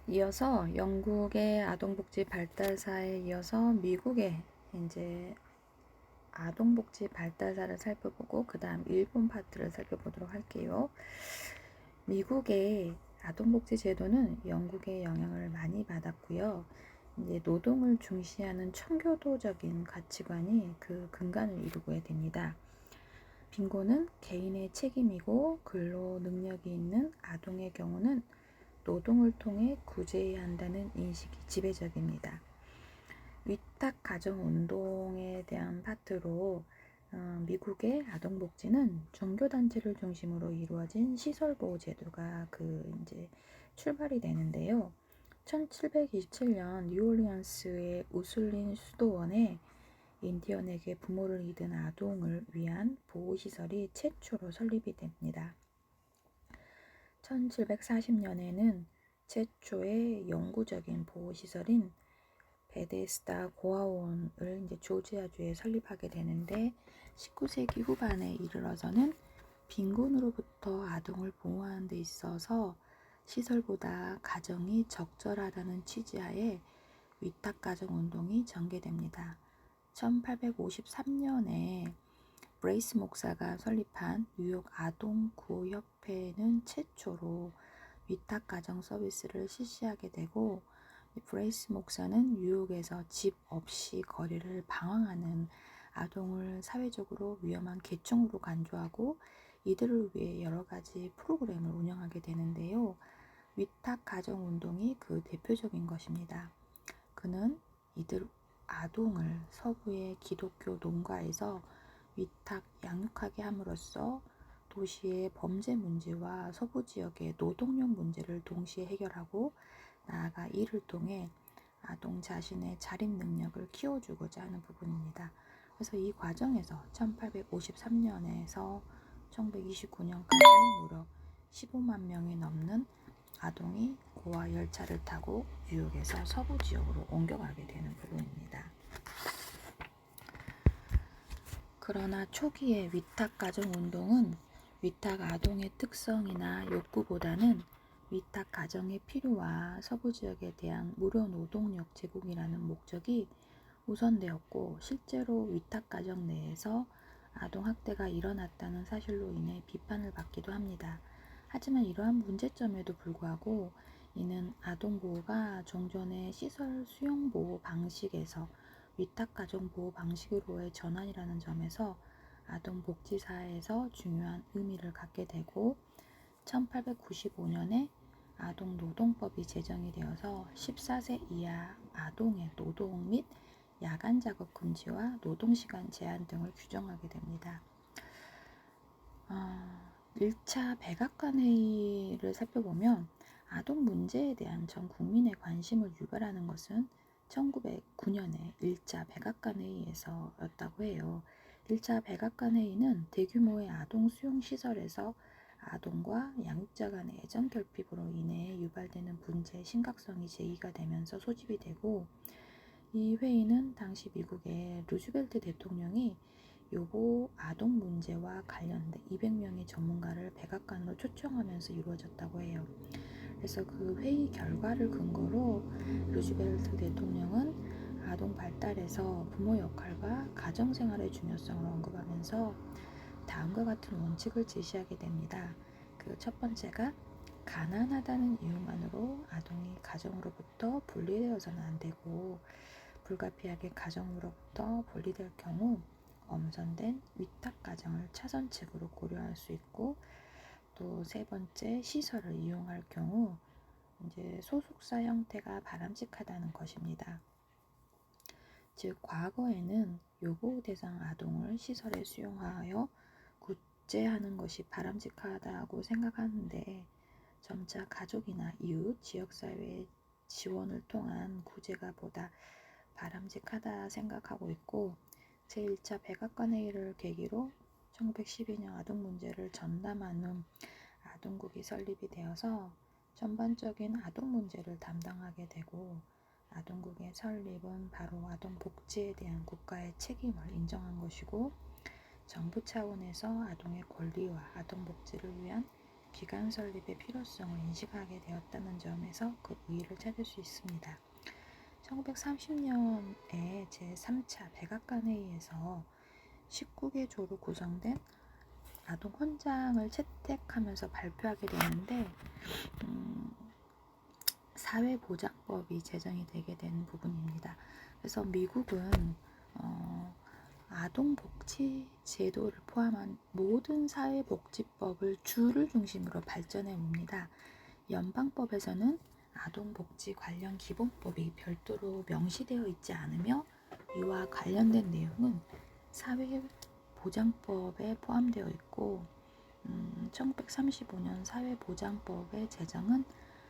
이어서 영국의 아동복지 발달사에 이어서 미국의 이제 아동복지 발달사를 살펴보고 그 다음 일본 파트를 살펴보도록 할게요. 미국의 아동복지 제도는 영국의 영향을 많이 받았고요. 이제 노동을 중시하는 청교도적인 가치관이 그 근간을 이루게 됩니다. 빈곤은 개인의 책임이고 근로 능력이 있는 아동의 경우는 노동을 통해 구제해야 한다는 인식이 지배적입니다. 위탁 가정 운동에 대한 파트로 미국의 아동복지는 종교단체를 중심으로 이루어진 시설보호 제도가 이제 출발이 되는데요. 1727년 뉴올리언스의 우슬린 수도원에 인디언에게 부모를 잃은 아동을 위한 보호시설이 최초로 설립이 됩니다. 1740년에는 최초의 영구적인 보호시설인 베데스다 고아원을 이제 조지아주에 설립하게 되는데 19세기 후반에 이르러서는 빈곤으로부터 아동을 보호하는 데 있어서 시설보다 가정이 적절하다는 취지하에 위탁가정 운동이 전개됩니다. 1853년에 브레이스 목사가 설립한 뉴욕 아동구호협회는 최초로 위탁가정 서비스를 실시하게 되고, 브레이스 목사는 뉴욕에서 집 없이 거리를 방황하는 아동을 사회적으로 위험한 계층으로 간주하고 이들을 위해 여러 가지 프로그램을 운영하게 되는데요. 위탁가정 운동이 그 대표적인 것입니다. 그는 이들 아동을 서부의 기독교 농가에서 위탁 양육하게 함으로써 도시의 범죄 문제와 서부 지역의 노동력 문제를 동시에 해결하고 나아가 이를 통해 아동 자신의 자립 능력을 키워주고자 하는 부분입니다. 그래서 이 과정에서 1853년에서 1929년까지 무려 15만 명이 넘는 아동이 고아 열차를 타고 뉴욕에서 서부 지역으로 옮겨가게 되는 부분입니다. 그러나 초기의 위탁가정운동은 위탁 아동의 특성이나 욕구보다는 위탁 가정의 필요와 서부 지역에 대한 무료 노동력 제공이라는 목적이 우선되었고, 실제로 위탁 가정 내에서 아동 학대가 일어났다는 사실로 인해 비판을 받기도 합니다. 하지만 이러한 문제점에도 불구하고 이는 아동 보호가 종전의 시설 수용 보호 방식에서 위탁 가정 보호 방식으로의 전환이라는 점에서 아동 복지사에서 중요한 의미를 갖게 되고, 1895년에 아동 노동법이 제정이 되어서 14세 이하 아동의 노동 및 야간 작업 금지와 노동시간 제한 등을 규정하게 됩니다. 1차 백악관회의를 살펴보면 아동 문제에 대한 전 국민의 관심을 유발하는 것은 1909년에 1차 백악관회의에서였다고 해요. 1차 백악관회의는 대규모의 아동 수용시설에서 아동과 양육자 간의 애정 결핍으로 인해 유발되는 문제의 심각성이 제기가 되면서 소집이 되고, 이 회의는 당시 미국의 루즈벨트 대통령이 요보 아동 문제와 관련된 200명의 전문가를 백악관으로 초청하면서 이루어졌다고 해요. 그래서 그 회의 결과를 근거로 루즈벨트 대통령은 아동 발달에서 부모 역할과 가정생활의 중요성을 언급하면서 다음과 같은 원칙을 제시하게 됩니다. 그 첫 번째가 가난하다는 이유만으로 아동이 가정으로부터 분리되어서는 안 되고, 불가피하게 가정으로부터 분리될 경우 엄선된 위탁 가정을 차선책으로 고려할 수 있고, 또 세 번째 시설을 이용할 경우 이제 소속사 형태가 바람직하다는 것입니다. 즉 과거에는 요보 대상 아동을 시설에 수용하여 구제하는 것이 바람직하다고 생각하는데, 점차 가족이나 이웃, 지역사회의 지원을 통한 구제가 보다 바람직하다 생각하고 있고, 제1차 백악관회의를 계기로 1912년 아동 문제를 전담하는 아동국이 설립이 되어서 전반적인 아동 문제를 담당하게 되고, 아동국의 설립은 바로 아동 복지에 대한 국가의 책임을 인정한 것이고, 정부 차원에서 아동의 권리와 아동 복지를 위한 기관 설립의 필요성을 인식하게 되었다는 점에서 그 의의를 찾을 수 있습니다. 1930년에 제3차 백악관회의에서 19개 조로 구성된 아동 헌장을 채택하면서 발표하게 되는데 사회보장법이 제정이 되게 된 부분입니다. 그래서 미국은 아동복지 제도를 포함한 모든 사회복지법을 주를 중심으로 발전해 옵니다. 연방법에서는 아동복지 관련 기본법이 별도로 명시되어 있지 않으며 이와 관련된 내용은 사회보장법에 포함되어 있고 1935년 사회보장법의 제정은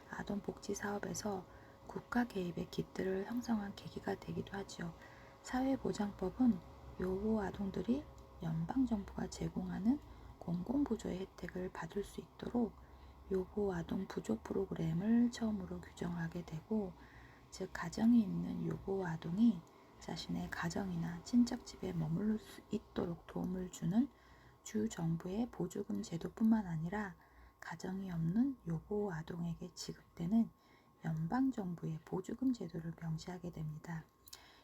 아동복지사업에서 국가 개입의 깃들을 형성한 계기가 되기도 하죠. 사회보장법은 요호 아동들이 연방정부가 제공하는 공공부조의 혜택을 받을 수 있도록 요호 아동 부조 프로그램을 처음으로 규정하게 되고, 즉 가정이 있는 요호 아동이 자신의 가정이나 친척집에 머무를 수 있도록 도움을 주는 주 정부의 보조금 제도뿐만 아니라 가정이 없는 요호 아동에게 지급되는 연방정부의 보조금 제도를 명시하게 됩니다.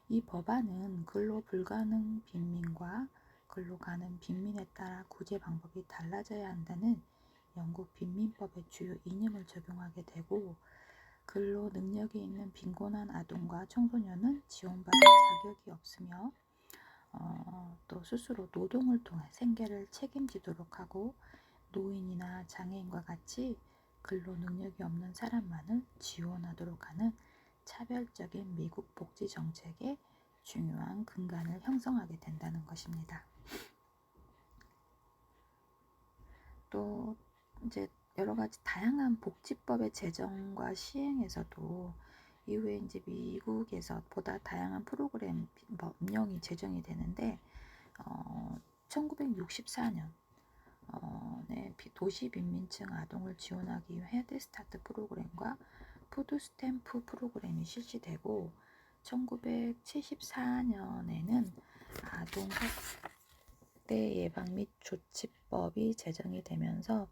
이 법안은 근로 불가능 빈민과 근로 가능 빈민에 따라 구제 방법이 달라져야 한다는 영국 빈민법의 주요 이념을 적용하게 되고, 근로 능력이 있는 빈곤한 아동과 청소년은 지원받을 자격이 없으며 또 스스로 노동을 통해 생계를 책임지도록 하고, 노인이나 장애인과 같이 근로 능력이 없는 사람만을 지원하도록 하는 차별적인 미국 복지 정책의 중요한 근간을 형성하게 된다는 것입니다. 또 이제 여러 가지 다양한 복지법의 제정과 시행에서도 이후에 이제 미국에서 보다 다양한 프로그램 법령이 제정이 되는데 1964년 도시 빈민층 아동을 지원하기 위해 헤드스타트 프로그램과 푸드스탬프 프로그램이 실시되고, 1974년에는 아동 학대 예방 및 조치법이 제정이 되면서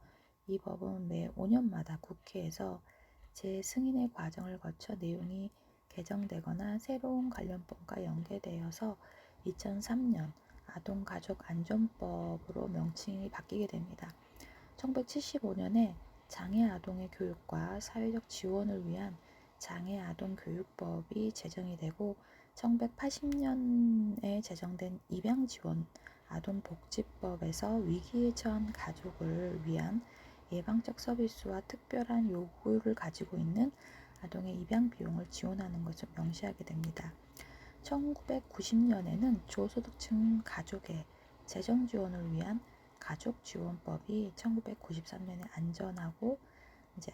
이 법은 매 5년마다 국회에서 재승인의 과정을 거쳐 내용이 개정되거나 새로운 관련법과 연계되어서 2003년 아동가족안전법으로 명칭이 바뀌게 됩니다. 1975년에 장애 아동의 교육과 사회적 지원을 위한 장애 아동 교육법이 제정이 되고, 1980년에 제정된 입양 지원 아동복지법에서 위기에 처한 가족을 위한 예방적 서비스와 특별한 요구를 가지고 있는 아동의 입양 비용을 지원하는 것을 명시하게 됩니다. 1990년에는 저소득층 가족의 재정 지원을 위한 가족지원법이 1993년에 안전하고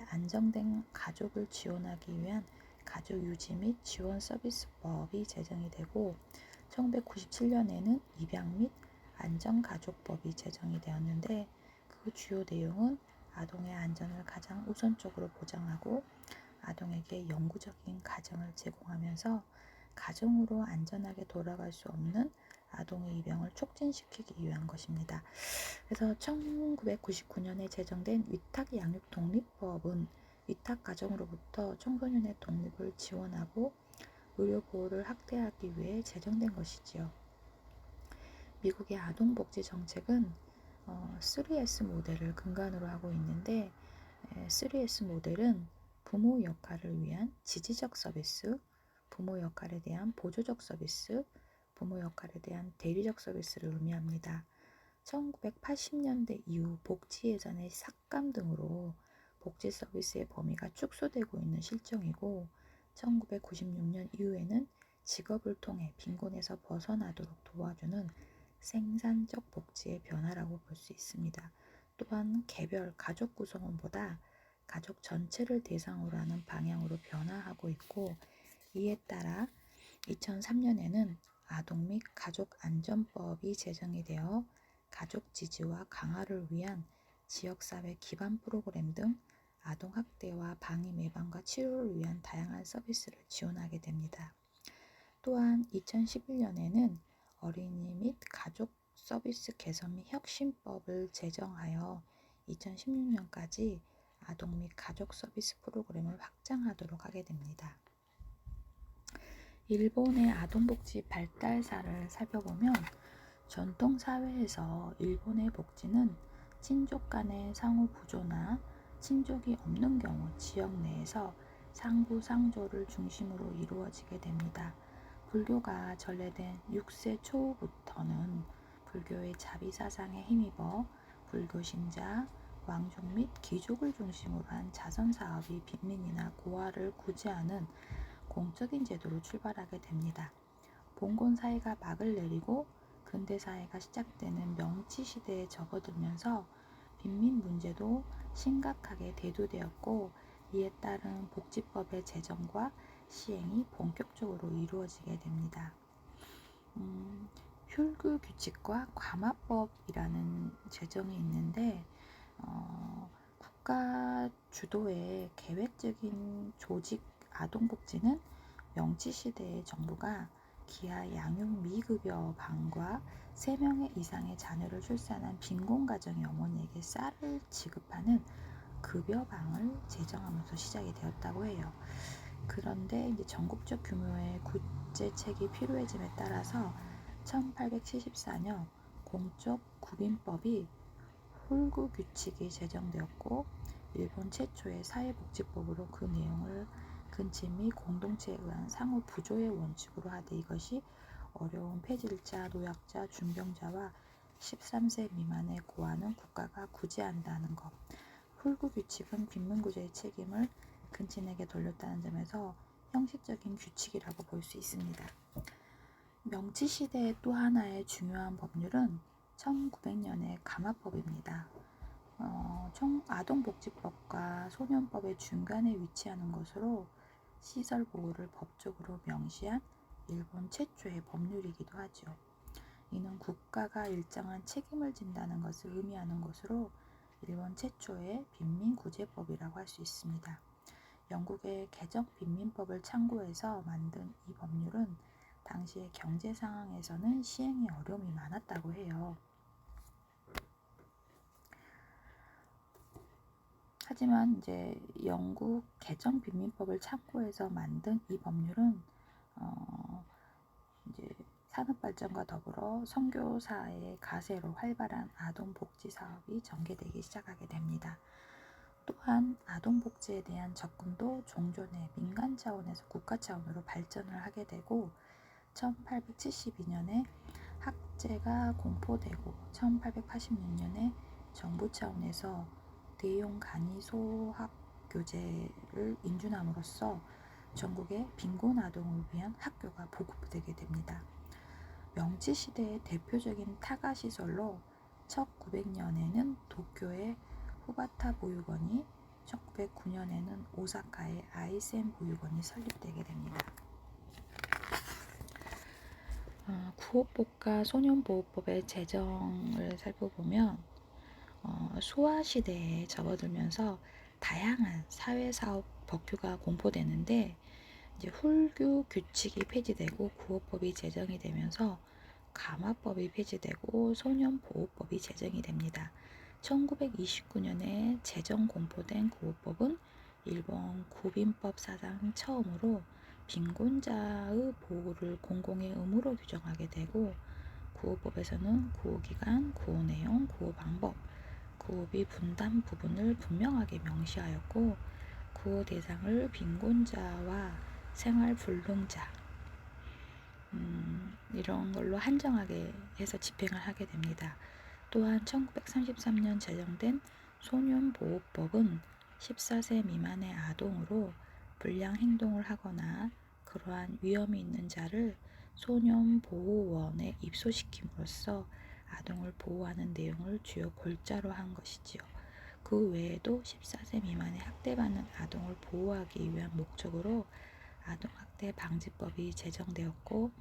안정된 가족을 지원하기 위한 가족유지 및 지원 서비스법이 제정이 되고, 1997년에는 입양 및 안전가족법이 제정이 되었는데, 그 주요 내용은 아동의 안전을 가장 우선적으로 보장하고 아동에게 영구적인 가정을 제공하면서 가정으로 안전하게 돌아갈 수 없는 아동의 입양을 촉진시키기 위한 것입니다. 그래서 1999년에 제정된 위탁양육독립법은 위탁가정으로부터 청소년의 독립을 지원하고 의료보호를 확대하기 위해 제정된 것이지요. 미국의 아동복지 정책은 3S 모델을 근간으로 하고 있는데, 3S 모델은 부모 역할을 위한 지지적 서비스, 부모 역할에 대한 보조적 서비스, 부모 역할에 대한 대리적 서비스를 의미합니다. 1980년대 이후 복지 예산의 삭감 등으로 복지 서비스의 범위가 축소되고 있는 실정이고, 1996년 이후에는 직업을 통해 빈곤에서 벗어나도록 도와주는 생산적 복지의 변화라고 볼 수 있습니다. 또한 개별 가족 구성원보다 가족 전체를 대상으로 하는 방향으로 변화하고 있고, 이에 따라 2003년에는 아동 및 가족안전법이 제정이 되어 가족 지지와 강화를 위한 지역사회 기반 프로그램 등 아동학대와 방임 예방과 치료를 위한 다양한 서비스를 지원하게 됩니다. 또한 2011년에는 어린이 및 가족 서비스 개선 및 혁신법을 제정하여 2016년까지 아동 및 가족 서비스 프로그램을 확장하도록 하게 됩니다. 일본의 아동복지 발달사를 살펴보면 전통 사회에서 일본의 복지는 친족 간의 상호 부조나 친족이 없는 경우 지역 내에서 상부상조를 중심으로 이루어지게 됩니다. 불교가 전래된 6세 초부터는 불교의 자비사상에 힘입어 불교 신자, 왕족 및 귀족을 중심으로 한 자선사업이 빈민이나 고아를 구제하는 공적인 제도로 출발하게 됩니다. 봉건 사회가 막을 내리고 근대 사회가 시작되는 명치 시대에 접어들면서 빈민 문제도 심각하게 대두되었고 이에 따른 복지법의 제정과 시행이 본격적으로 이루어지게 됩니다. 혈구 규칙과 과마법이라는 제정이 있는데 국가 주도의 계획적인 조직 아동복지는 명치시대의 정부가 기아 양육 미급여 방과 3명 이상의 자녀를 출산한 빈곤가정의 어머니에게 쌀을 지급하는 급여방을 제정하면서 시작이 되었다고 해요. 그런데 이제 전국적 규모의 구제책이 필요해짐에 따라서 1874년 공적 구빈법이 홀구 규칙이 제정되었고 일본 최초의 사회복지법으로 그 내용을 근친 및 공동체에 의한 상호 부조의 원칙으로 하되 이것이 어려운 폐질자, 노약자, 중병자와 13세 미만의 고아는 국가가 구제한다는 것. 홀구 규칙은 빈민구제의 책임을 근친에게 돌렸다는 점에서 형식적인 규칙이라고 볼 수 있습니다. 명치시대의 또 하나의 중요한 법률은 1900년의 가마법입니다. 아동복지법과 소년법의 중간에 위치하는 것으로 시설 보호를 법적으로 명시한 일본 최초의 법률이기도 하죠. 이는 국가가 일정한 책임을 진다는 것을 의미하는 것으로 일본 최초의 빈민구제법이라고 할 수 있습니다. 영국의 개정 빈민법을 참고해서 만든 이 법률은 당시의 경제 상황에서는 시행에 어려움이 많았다고 해요. 하지만 이제 영국 개정 빈민법을 참고해서 만든 이 법률은 이제 산업 발전과 더불어 선교사의 가세로 활발한 아동 복지 사업이 전개되기 시작하게 됩니다. 또한 아동 복지에 대한 접근도 종전의 민간 차원에서 국가 차원으로 발전을 하게 되고 1872년에 학제가 공포되고 1886년에 정부 차원에서 대용 간이 소학 교재를 인준함으로써 전국의 빈곤 아동을 위한 학교가 보급되게 됩니다. 명치 시대의 대표적인 타가 시설로 1900년에는 도쿄의 후바타 보육원이 1909년에는 오사카의 아이센 보육원이 설립되게 됩니다. 구호법과 소년보호법의 제정을 살펴보면 소아시대에 접어들면서 다양한 사회사업 법규가 공포되는데 이제 홀규 규칙이 폐지되고 구호법이 제정이 되면서 가마법이 폐지되고 소년보호법이 제정이 됩니다. 1929년에 제정 공포된 구호법은 일본 구빈법 사상 처음으로 빈곤자의 보호를 공공의 의무로 규정하게 되고 구호법에서는 구호기간, 구호내용, 구호방법, 구호비 분담 부분을 분명하게 명시하였고 구호 대상을 빈곤자와 생활불능자 이런 걸로 한정하게 해서 집행을 하게 됩니다. 또한 1933년 제정된 소년보호법은 14세 미만의 아동으로 불량 행동을 하거나 그러한 위험이 있는 자를 소년보호원에 입소시킴으로써 아동을 보호하는 내용을 주요 골자로 한 것이지요. 그 외에도 14세 미만의 학대받는 아동을 보호하기 위한 목적으로 아동학대 방지법이 제정되었고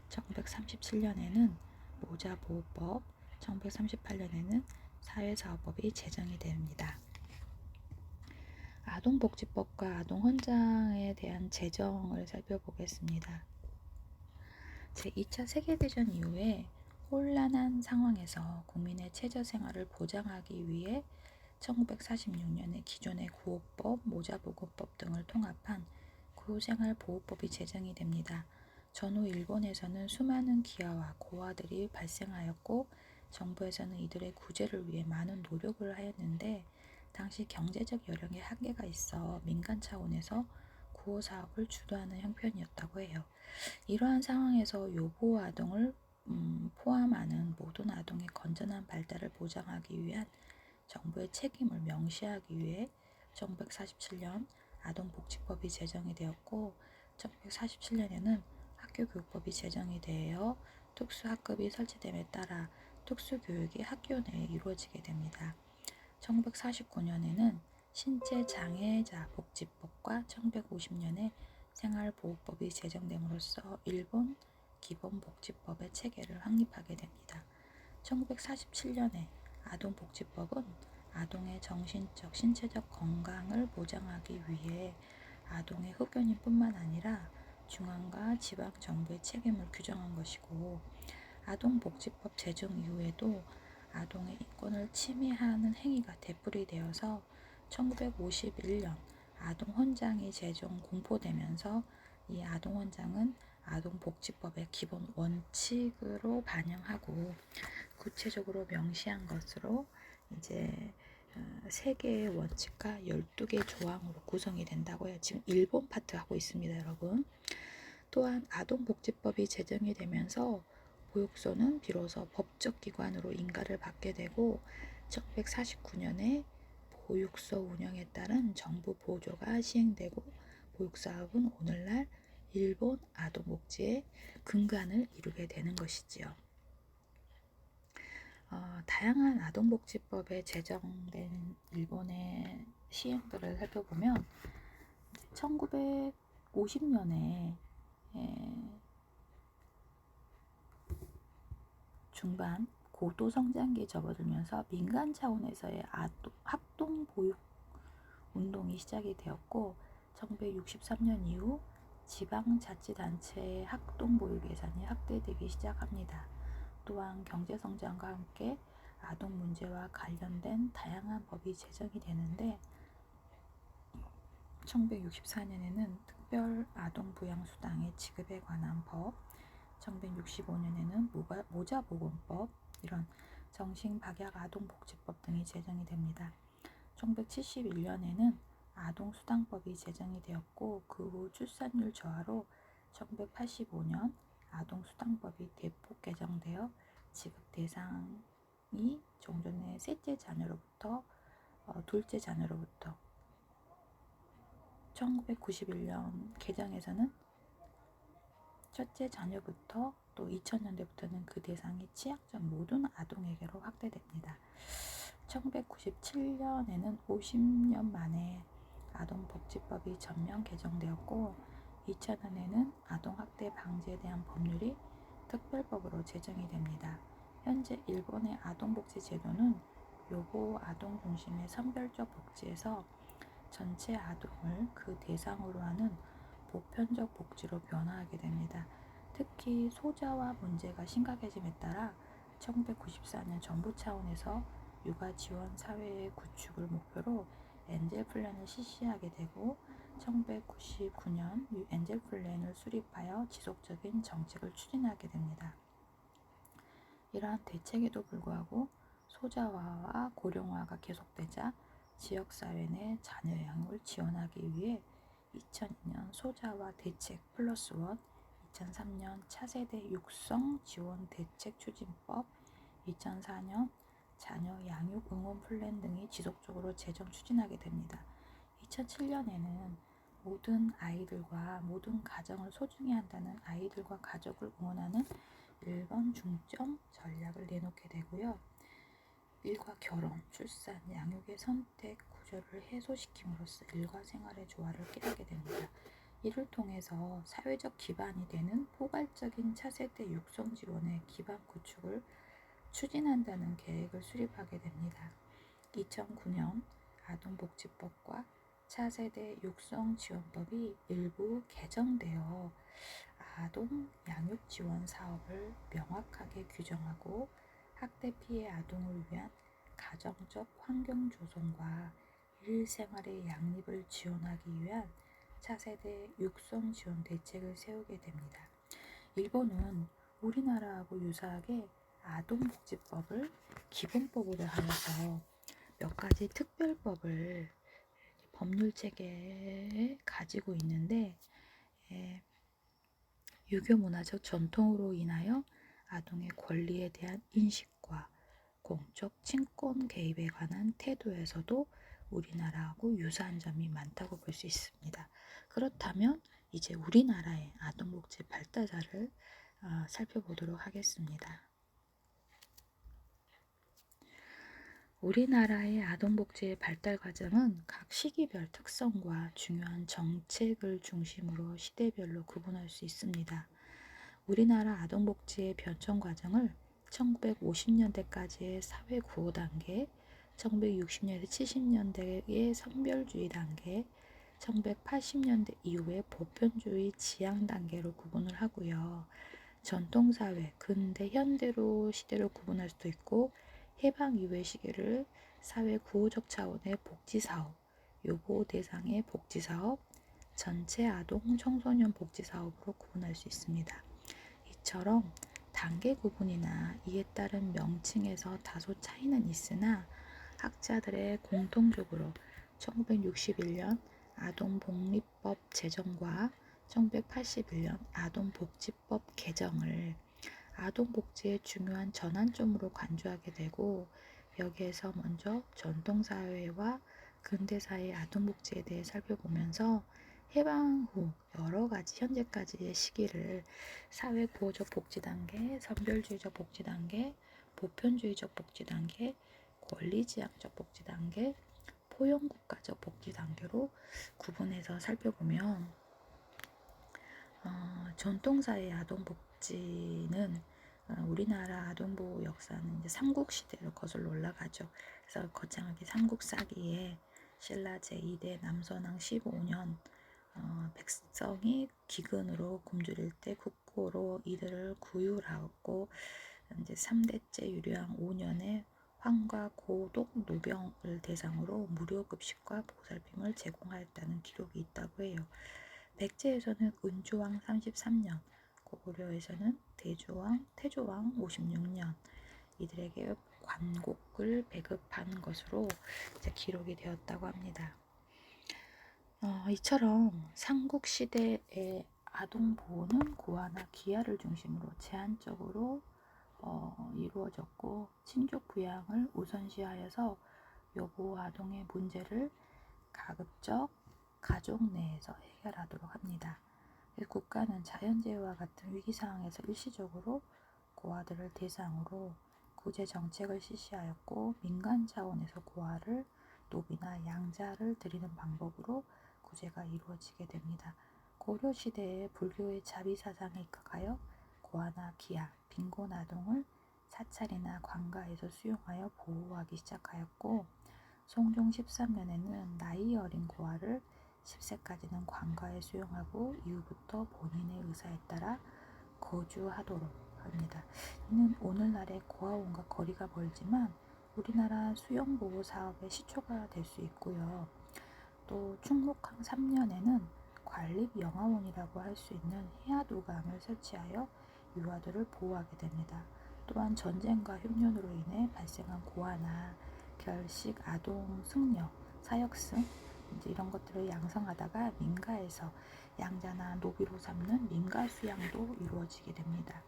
1937년에는 모자보호법, 1938년에는 사회사업법이 제정이 됩니다. 아동복지법과 아동헌장에 대한 제정을 살펴보겠습니다. 제2차 세계대전 이후에 혼란한 상황에서 국민의 최저생활을 보장하기 위해 1946년에 기존의 구호법, 모자보건법 등을 통합한 구생활보호법이 제정이 됩니다. 전후 일본에서는 수많은 기아와 고아들이 발생하였고 정부에서는 이들의 구제를 위해 많은 노력을 하였는데 당시 경제적 여력에 한계가 있어 민간 차원에서 구호 사업을 주도하는 형편이었다고 해요. 이러한 상황에서 요보 아동을 포함하는 모든 아동의 건전한 발달을 보장하기 위한 정부의 책임을 명시하기 위해 1947년 아동복지법이 제정이 되었고 1947년에는 학교교육법이 제정이 되어 특수학급이 설치됨에 따라 특수교육이 학교 내에 이루어지게 됩니다. 1949년에는 신체장애자 복지법과 1950년에 생활보호법이 제정됨으로써 일본 기본복지법의 체계를 확립하게 됩니다. 1947년에 아동복지법은 아동의 정신적, 신체적 건강을 보장하기 위해 아동의 흡연인뿐만 아니라 중앙과 지방 정부의 책임을 규정한 것이고 아동복지법 제정 이후에도 아동의 인권을 침해하는 행위가 되풀이되어서 1951년 아동헌장이 제정 공포되면서 이 아동헌장은 아동복지법의 기본 원칙으로 반영하고 구체적으로 명시한 것으로 이제 3개의 원칙과 12개의 조항으로 구성이 된다고 해요. 지금 일본 파트 하고 있습니다, 여러분. 또한 아동복지법이 제정이 되면서 보육소는 비로소 법적 기관으로 인가를 받게 되고 1949년에 보육소 운영에 따른 정부 보조가 시행되고 보육사업은 오늘날 일본 아동복지의 근간을 이루게 되는 것이지요. 다양한 아동복지법에 제정된 일본의 시행들을 살펴보면 1950년에 중반 고도 성장기에 접어들면서 민간 차원에서의 학동 보육 운동이 시작이 되었고 1963년 이후 지방자치단체의 학동 보육 예산이 확대되기 시작합니다. 또한 경제성장과 함께 아동 문제와 관련된 다양한 법이 제정이 되는데 1964년에는 특별 아동 부양수당의 지급에 관한 법, 1965년에는 모자보건법, 이런 정신박약 아동복지법 등이 제정이 됩니다. 1971년에는 아동수당법이 제정이 되었고 그 후 출산율 저하로 1985년 아동수당법이 대폭 개정되어 지급 대상이 종전의 셋째 자녀로부터 둘째 자녀로부터 1991년 개정에서는 첫째 자녀부터 또 2000년대부터는 그 대상이 취약점 모든 아동에게로 확대됩니다. 1997년에는 50년 만에 아동복지법이 전면 개정되었고 2000년에는 아동학대 방지에 대한 법률이 특별법으로 제정이 됩니다. 현재 일본의 아동복지 제도는 요보 아동 중심의 선별적 복지에서 전체 아동을 그 대상으로 하는 보편적 복지로 변화하게 됩니다. 특히 소자와 문제가 심각해짐에 따라 1994년 정부 차원에서 육아 지원 사회의 구축을 목표로 엔젤 플랜을 실시하게 되고 1999년 엔젤 플랜을 수립하여 지속적인 정책을 추진하게 됩니다. 이러한 대책에도 불구하고 소자화와 고령화가 계속되자 지역사회 내 자녀 양육을 지원하기 위해 2002년 소자화 대책 플러스 원, 2003년 차세대 육성 지원 대책 추진법, 2004년 자녀 양육 응원 플랜 등이 지속적으로 제정 추진하게 됩니다. 2007년에는 모든 아이들과 모든 가정을 소중히 한다는 아이들과 가족을 응원하는 일본 중점 전략을 내놓게 되고요. 일과 결혼, 출산, 양육의 선택 구조를 해소시킴으로써 일과 생활의 조화를 깨닫게 됩니다. 이를 통해서 사회적 기반이 되는 포괄적인 차세대 육성 지원의 기반 구축을 추진한다는 계획을 수립하게 됩니다. 2009년 아동복지법과 차세대 육성 지원법이 일부 개정되어 아동 양육 지원 사업을 명확하게 규정하고 학대 피해 아동을 위한 가정적 환경 조성과 일생활의 양립을 지원하기 위한 차세대 육성 지원 대책을 세우게 됩니다. 일본은 우리나라하고 유사하게 아동복지법을 기본법으로 하여서 몇 가지 특별법을 법률 체계에 가지고 있는데, 유교 문화적 전통으로 인하여 아동의 권리에 대한 인식과 공적 친권 개입에 관한 태도에서도 우리나라하고 유사한 점이 많다고 볼 수 있습니다. 그렇다면 이제 우리나라의 아동복지 발달사를 살펴보도록 하겠습니다. 우리나라의 아동복지의 발달 과정은 각 시기별 특성과 중요한 정책을 중심으로 시대별로 구분할 수 있습니다. 우리나라 아동복지의 변천 과정을 1950년대까지의 사회 구호 단계, 1960년에서 70년대의 선별주의 단계, 1980년대 이후의 보편주의 지향 단계로 구분을 하고요. 전통사회, 근대, 현대로 시대로 구분할 수도 있고, 해방 이후의 시기를 사회 구호적 차원의 복지사업, 요보 대상의 복지사업, 전체 아동 청소년 복지사업으로 구분할 수 있습니다. 이처럼 단계 구분이나 이에 따른 명칭에서 다소 차이는 있으나 학자들의 공통적으로 1961년 아동복리법 제정과 1981년 아동복지법 개정을 아동복지의 중요한 전환점으로 간주하게 되고, 여기에서 먼저 전통사회와 근대사회의 아동복지에 대해 살펴보면서 해방 후 여러 가지 현재까지의 시기를 사회구호적 복지 단계, 선별주의적 복지 단계, 보편주의적 복지 단계, 권리지향적 복지 단계, 포용국가적 복지 단계로 구분해서 살펴보면, 전통사회 아동복지는 우리나라 아동보호 역사는 이제 삼국시대로 거슬러 올라가죠. 그래서 거창하게 삼국사기에 신라 제2대 남선왕 15년 백성이 기근으로 굶주릴 때 국고로 이들을 구휼하고, 이제 3대째 유려왕 5년에 황과 고독 노병을 대상으로 무료 급식과 보살핌을 제공하였다는 기록이 있다고 해요. 백제에서는 은조왕 33년, 고구려에서는 태조왕 56년 이들에게 관곡을 배급한 것으로 이제 기록이 되었다고 합니다. 이처럼 삼국시대의 아동보호는 고아나 기아를 중심으로 제한적으로 이루어졌고, 친족 부양을 우선시하여서 여보 아동의 문제를 가급적 가족 내에서 해결하도록 합니다. 국가는 자연재해와 같은 위기상황에서 일시적으로 고아들을 대상으로 구제 정책을 실시하였고, 민간 차원에서 고아를 노비나 양자를 드리는 방법으로 구제가 이루어지게 됩니다. 고려시대에 불교의 자비사상에 입각하여 고아나 기아, 빈곤 아동을 사찰이나 관가에서 수용하여 보호하기 시작하였고, 성종 13년에는 나이 어린 고아를 10세까지는 관가에 수용하고 이후부터 본인의 의사에 따라 거주하도록 합니다. 이는 오늘날의 고아원과 거리가 멀지만 우리나라 수용보호 사업의 시초가 될 수 있고요. 또 충무강 3년에는 관립영아원이라고 할 수 있는 해아도감을 설치하여 유아들을 보호하게 됩니다. 또한 전쟁과 흉년으로 인해 발생한 고아나 결식, 아동 승려, 사역승 이런 것들을 양성하다가 민가에서 양자나 노비로 삼는 민가 수양도 이루어지게 됩니다.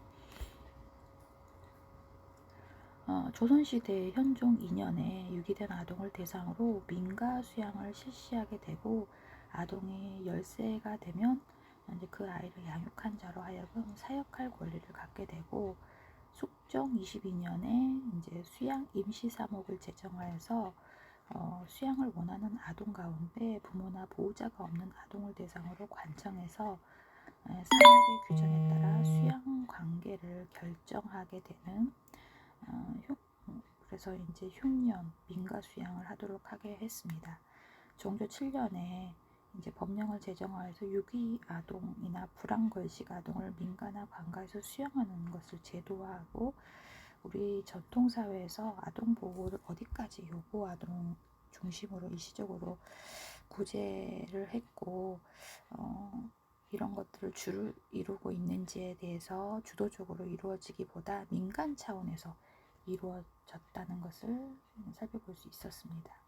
조선시대 현종 2년에 유기된 아동을 대상으로 민가 수양을 실시하게 되고, 아동이 10세가 되면 이제 그 아이를 양육한 자로 하여금 사역할 권리를 갖게 되고, 숙종 22년에 이제 수양 임시사목을 제정하여서 수양을 원하는 아동 가운데 부모나 보호자가 없는 아동을 대상으로 관청해서 사역의 규정에 따라 수양 관계를 결정하게 되는 그래서 이제 흉년, 민가 수양을 하도록 하게 했습니다. 종조 7년에 이제 법령을 제정하여서 유기 아동이나 불황걸식 아동을 민가나 관가에서 수양하는 것을 제도화하고, 우리 전통사회에서 아동보호를 어디까지 요구아동 중심으로 일시적으로 구제를 했고 이런 것들을 주를 이루고 있는지에 대해서 주도적으로 이루어지기보다 민간 차원에서 이루어졌다는 것을 살펴볼 수 있었습니다.